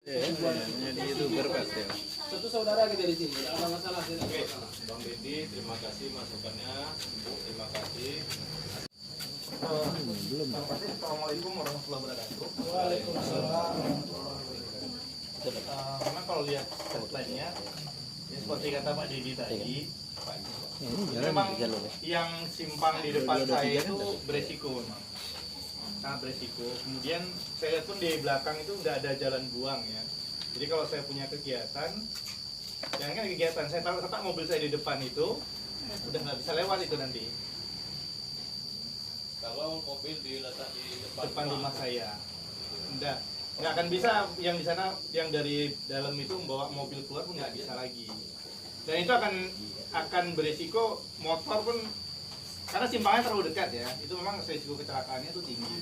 Jadi YouTuber pasti. Satu saudara kita di sini, tidak ada masalah. Oke, Bang Deddy, terima kasih masukannya. Bu, terima kasih. Belum. Assalamualaikum warahmatullahi wabarakatuh. Waalaikumsalam. Memang kalau lihat slide-nya, ya seperti kata Pak Deddy tadi, memang yang simpang di depan saya itu beresiko memang. Sangat beresiko. Kemudian saya lihat pun di belakang itu nggak ada jalan buang ya. Jadi kalau saya punya kegiatan, jangan kan kegiatan, saya tahu letak mobil saya di depan itu, udah nggak bisa lewat itu nanti. Kalau mobil diletak di Depan rumah saya, nggak akan bisa yang di sana, yang dari dalam itu membawa mobil keluar pun nggak bisa lagi. Dan itu akan beresiko motor pun, karena simpangnya terlalu dekat ya, itu memang risiko kecelakaannya itu tinggi.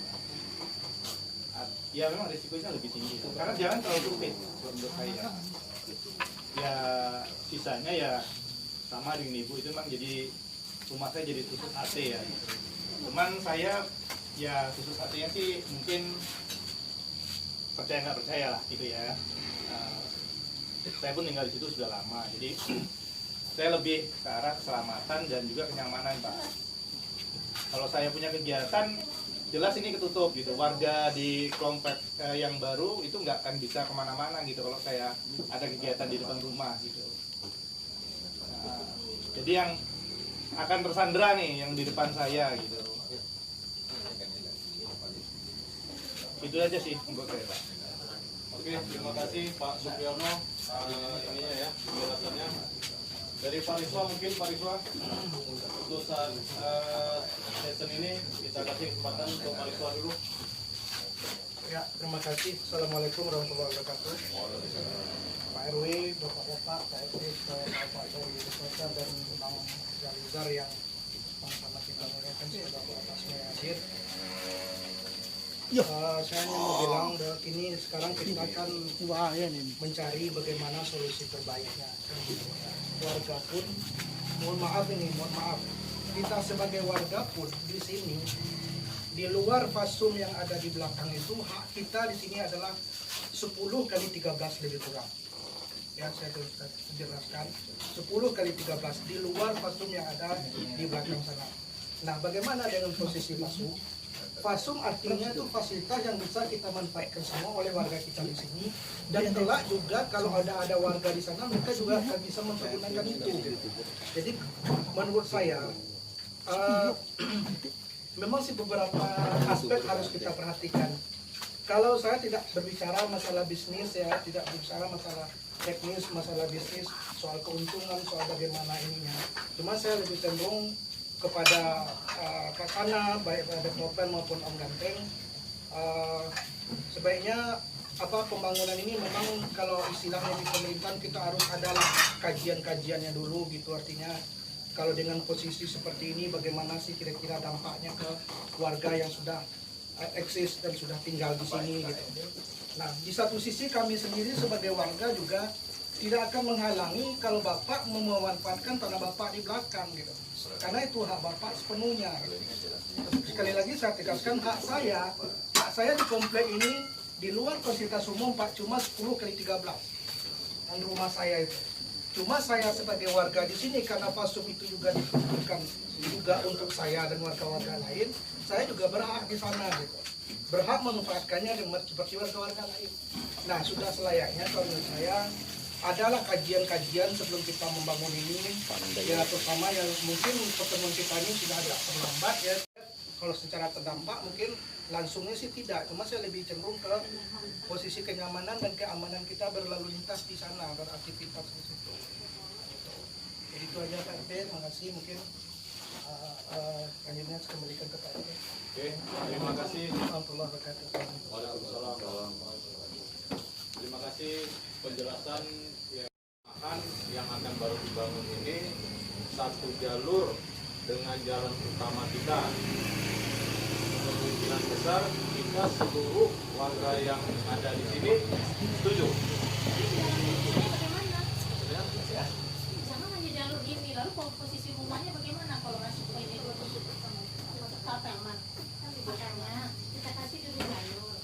Ya memang risikonya lebih tinggi, karena jalan terlalu sempit menurut saya. Ya sisanya ya sama dengan ibu, itu memang jadi rumah saya jadi khusus AC ya. Cuman saya ya khusus AC-nya sih mungkin percaya nggak percaya lah gitu ya. Saya pun tinggal di situ sudah lama, jadi saya lebih ke arah keselamatan dan juga kenyamanan Pak. Kalau saya punya kegiatan, jelas ini ketutup gitu. Warga di komplek yang baru itu nggak akan bisa kemana-mana gitu kalau saya ada kegiatan di depan rumah gitu. Jadi yang akan tersandera nih yang di depan saya gitu. Itu aja sih buat saya Pak. Oke, terima kasih Pak Supriyono ininya ya penjelasannya. Dari Pak Riswa mungkin Pak Riswa untuk saat session ini kita kasih kesempatan untuk Pak Riswa dulu. Ya, terima kasih. Assalamualaikum warahmatullahi wabarakatuh. Pak RW, Bapak-Bapak, Pak RT, Bapak dari Desa dan Bang Jaluzar yang sama-sama kita muliakan sebagai Bapak semua yang hadir. Saya hanya mau bilang ini sekarang kita akan mencari bagaimana solusi terbaiknya. Warga pun, mohon maaf, kita sebagai warga pun di sini, di luar fasum yang ada di belakang itu, hak kita di sini adalah 10 kali 13 lebih kurang. Ya, saya jelaskan, 10 kali 13 di luar fasum yang ada di belakang sana. Nah, bagaimana dengan posisi fasum? Fasum artinya itu fasilitas yang bisa kita manfaatkan semua oleh warga kita di sini, dan kelak juga kalau ada warga di sana mereka juga akan bisa mempergunakan itu. Jadi menurut saya memang sih beberapa aspek harus kita perhatikan. Kalau saya tidak berbicara masalah bisnis ya, tidak berbicara masalah teknis, masalah bisnis, soal keuntungan, soal bagaimana ininya. Cuma saya lebih cenderung kepada Kak Sana, baik developer maupun Om Ganteng, sebaiknya pembangunan ini memang kalau istilahnya di pemerintahan kita harus adalah kajian-kajiannya dulu gitu. Artinya kalau dengan posisi seperti ini bagaimana sih kira-kira dampaknya ke warga yang sudah eksis dan sudah tinggal di sini gitu. Nah, di satu sisi kami sendiri sebagai warga juga tidak akan menghalangi kalau Bapak memanfaatkan tanah Bapak di belakang gitu. Karena itu hak Bapak sepenuhnya. Sekali lagi saya tegaskan, hak saya di komplek ini di luar fasilitas umum Pak cuma 10 kali 13. Dan rumah saya itu. Cuma saya sebagai warga di sini karena fasum itu juga dibutuhkan juga untuk saya dan warga-warga lain, saya juga berhak di sana gitu. Berhak memanfaatkannya seperti warga-warga lain. Nah, sudah selayaknya kalau menurut saya adalah kajian-kajian sebelum kita membangun ini ya, terutama yang mungkin pertemuan kita ini sudah agak terlambat ya. Kalau secara terdampak mungkin langsungnya sih tidak, cuma saya lebih cenderung ke posisi kenyamanan dan keamanan kita berlalu lintas di sana, beraktivitas di situ. Jadi itu aja Pak RT, terima kasih. Mungkin selanjutnya saya kembalikan ke Pak RT. Oke, terima kasih. Warahmatullahi wabarakatuh. Waalaikumsalam. Terima kasih penjelasan yang akan baru dibangun ini satu jalur dengan jalan utama kita. Kemungkinan besar kita seluruh warga yang ada di sini setuju. Jangan hanya jalur ini, lalu posisi rumahnya bagaimana kalau masuk ke ini apa aman? Kan makanya kita kasih dulu jalur.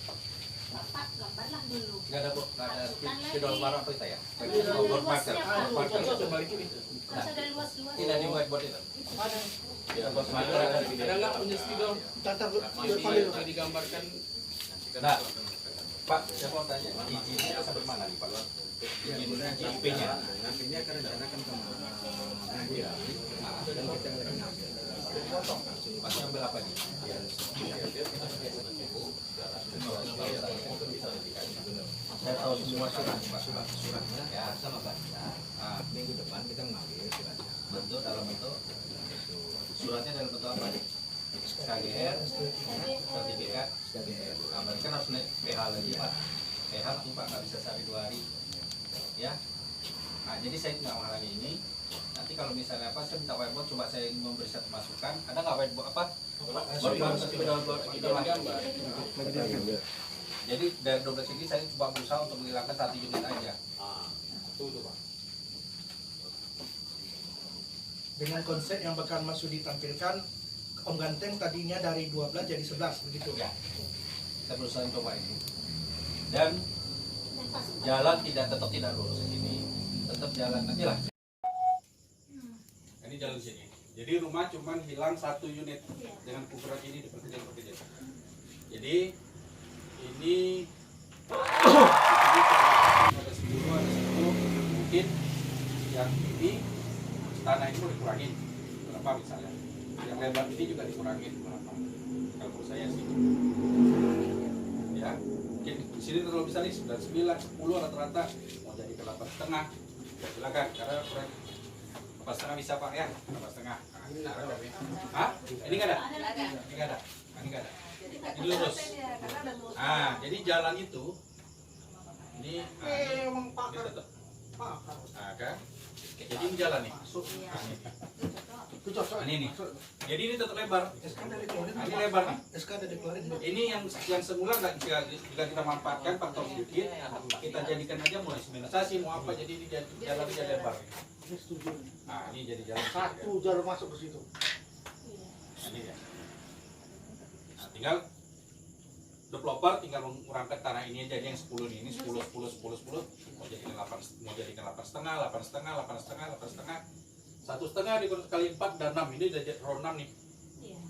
Bapak gambarlah dulu. Nggak ada Bu, nggak ada spidol barang apa ya? Ada luasnya, Pak. Tidak Harus ada luas-luas. Di whiteboard itu. Ada. Ya, bos Madura ada di ada nggak punya spidol? Tata Yang digambarkan Nah, Pak, saya mau tanya, izinnya sampai mana nih Pak? Izin IP-nya? Nantinya akan rencanakan sama dia. Dan kita akan ngambil. Mas ngambil apa nih? Saya tahu semua suratnya ya sama Pak. Nah, Minggu depan kita mengambil suratnya. bentuk dalam bentuk suratnya dalam bentuk apa nih? KGR, sertifikat. Nah, berarti kan harus naik PH lagi Pak. PH langsung Pak, nggak bisa sehari 2 hari. Ya. Nah, jadi saya nggak menghalangi ini. Nanti kalau misalnya apa, saya minta whiteboard, coba saya memberi satu masukan. Ada nggak whiteboard apa? Whiteboard gambar. Jadi dari 12 ini saya coba berusaha untuk menghilangkan 1 unit aja. Itu Pak. dengan konsep yang bakal masuk ditampilkan. Om Ganteng tadinya dari 12 jadi 11 begitu. Ya. Kita berusaha coba ini. Dan jalan tetap tidak lurus ini, tetap jalan aja lah. Ini jalan sini. Jadi rumah cuman hilang 1 unit dengan ukuran ini diperkecil. Jadi ini ada 10 mungkin yang ini tanah ini boleh dikurangin berapa misalnya. Yang lebar ini juga dikurangin berapa. Kalau menurut saya sih. Ya, mungkin di sini terlalu bisa nih 99, 10 rata-rata mau jadi ke 8,5. Silakan karena kurang 8,5 bisa Pak ya, 8,5. Hah? Ini nggak ada? Ini nggak ada. Ini nggak ada. Ini lurus. Ah, jadi jalan itu ini tetap. Ah, kan? Jadi ini jalan nih. Ini nih. Jadi ini tetap lebar. Ini lebar nih. SK ada dikeluarin. Ini yang semula nggak jika kita manfaatkan faktor sedikit, kita jadikan aja mulai simentisasi mau apa, jadi ini jalan jadi lebar. Nah, ini jadi jalan satu jalur masuk ke situ. ini ya. Nah, tinggal developer tinggal mengurangkan tanah ini aja yang 10 nih, ini 10 mau jadikan 8,5, 8,5, 1,5 dikali 4 dan 6 ini udah jadi row 6 nih.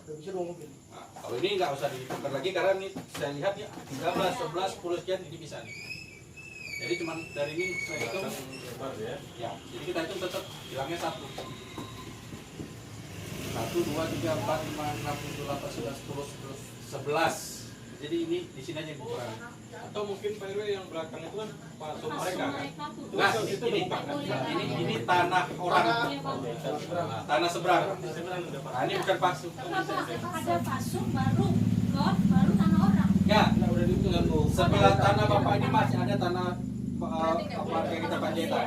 Bisa dong mungkin. Nah, kalau ini nggak usah ditukar lagi karena ini saya lihat ya 13, 11, 10 sekian ini bisa nih. Jadi cuman dari ini saya hitung ya. Jadi kita hitung tetap hilangnya 1. 1, 2, 3, 4, 5, 6, 7, 8, 9, 10, 11. Jadi ini di sini aja dikurangi. Atau mungkin Pak RW yang belakang itu kan pasuk mereka kan? Nah, ini tanah orang, tanah seberang. Nah, ini bukan pasuk. Ada pasuk baru got baru tanah orang. Ya, sebelah tanah bapak ini masih ada tanah keluarga kita Pak Jeta.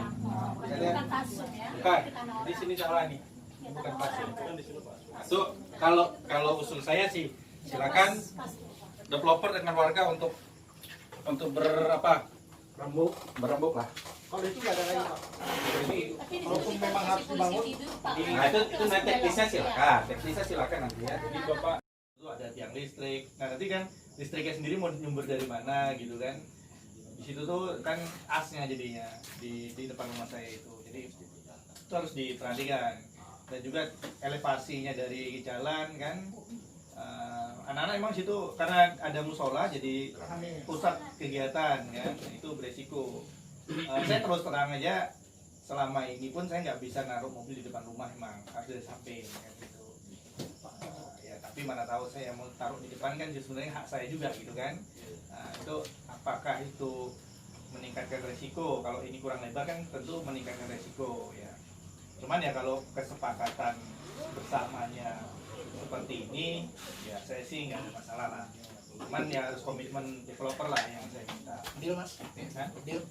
Bukan pasuk ya. Bukan, di sini salah nih, bukan pasuk. Masuk. Kalau usul saya sih, silakan developer dengan warga untuk berembuk lah. Kalau itu nggak ada lagi Pak. Walaupun memang harus dibangun, Nah itu nanti teknisnya silakan nanti ya. Jadi bapak itu ada tiang listrik. Nah nanti kan listriknya sendiri mau nyumber dari mana gitu kan? Di situ tuh kan asnya jadinya di depan rumah saya itu. Jadi itu harus diperhatikan. Dan juga elevasinya dari jalan kan. Anak-anak emang situ karena ada musola jadi pusat kegiatan kan, itu beresiko. Saya terus terang aja selama ini pun saya nggak bisa naruh mobil di depan rumah, emang harus dari samping kan gitu. Ya tapi mana tahu saya mau taruh di depan kan sebenarnya hak saya juga gitu kan. Itu apakah itu meningkatkan resiko? Kalau ini kurang lebar kan tentu meningkatkan resiko ya. Cuman ya kalau kesepakatan bersamanya seperti ini, ya saya sih nggak ada masalah lah. Cuman ya harus komitmen developer lah yang saya minta. Deal Mas. Deal.